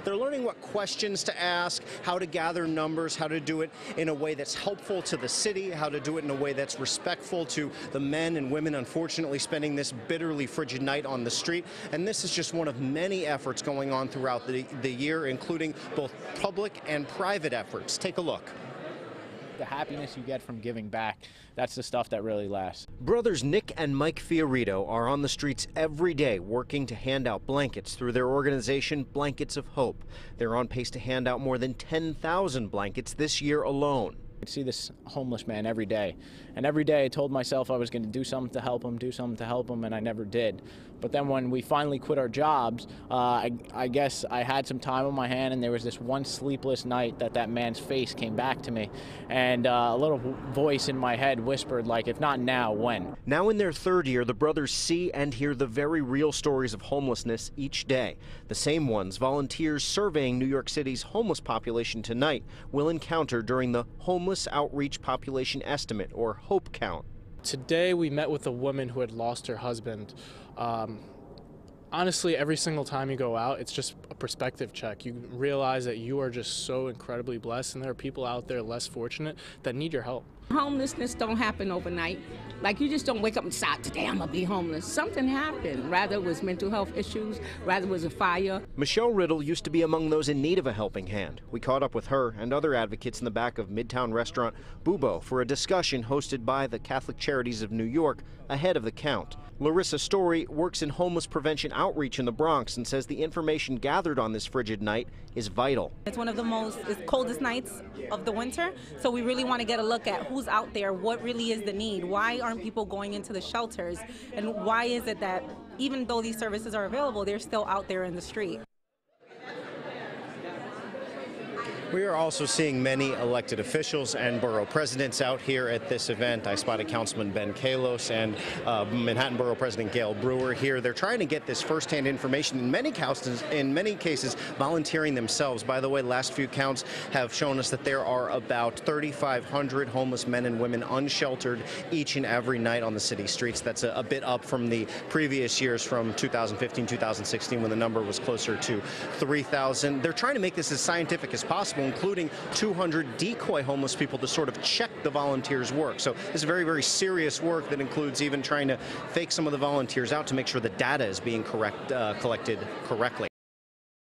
They're learning what questions to ask, how to gather numbers, how to do it in a way that's helpful to the city, how to do it in a way that's respectful to the men and women, unfortunately, spending this bitterly frigid night on the street. And this is just one of many efforts going on throughout the year, including both public and private efforts. Take a look. The happiness you get from giving back, that's the stuff that really lasts. Brothers Nick and Mike Fiorito are on the streets every day working to hand out blankets through their organization, Blankets of Hope. They're on pace to hand out more than 10,000 blankets this year alone. I see this homeless man every day, and every day I told myself I was going to do something to help him, and I never did. But then when we finally quit our jobs, I guess I had some time on my hand, and there was this one sleepless night that man's face came back to me, and a little voice in my head whispered, like, if not now, when? Now in their third year, the brothers see and hear the very real stories of homelessness each day. The same ones volunteers surveying New York City's homeless population tonight will encounter during the Homeless Outreach Population Estimate, or HOPE count. Today we met with a woman who had lost her husband. Honestly, every single time you go out, it's just a perspective check. You realize that you are just so incredibly blessed, and there are people out there less fortunate that need your help. Homelessness don't happen overnight. Like, you just don't wake up and decide, today I'm gonna be homeless. Something happened. Rather it was mental health issues, rather it was a fire. Michelle Riddle used to be among those in need of a helping hand. We caught up with her and other advocates in the back of Midtown restaurant Bubo for a discussion hosted by the Catholic Charities of New York ahead of the count. Larissa Story works in homeless prevention outreach in the Bronx and says the information gathered on this frigid night is vital. It's one of the coldest nights of the winter, so we really want to get a look at who's out there, what really is the need, why aren't people going into the shelters, and why is it that even though these services are available, they're still out there in the street. We are also seeing many elected officials and borough presidents out here at this event. I spotted Councilman Ben Kalos and Manhattan Borough President Gail Brewer here. They're trying to get this firsthand information, in many cases volunteering themselves. By the way, last few counts have shown us that there are about 3,500 homeless men and women unsheltered each and every night on the city streets. That's a bit up from the previous years, from 2015, 2016, when the number was closer to 3,000. They're trying to make this as scientific as possible, including 200 decoy homeless people to sort of check the volunteers' work. So this is very, very serious work that includes even trying to fake some of the volunteers out to make sure the data is being collected correctly.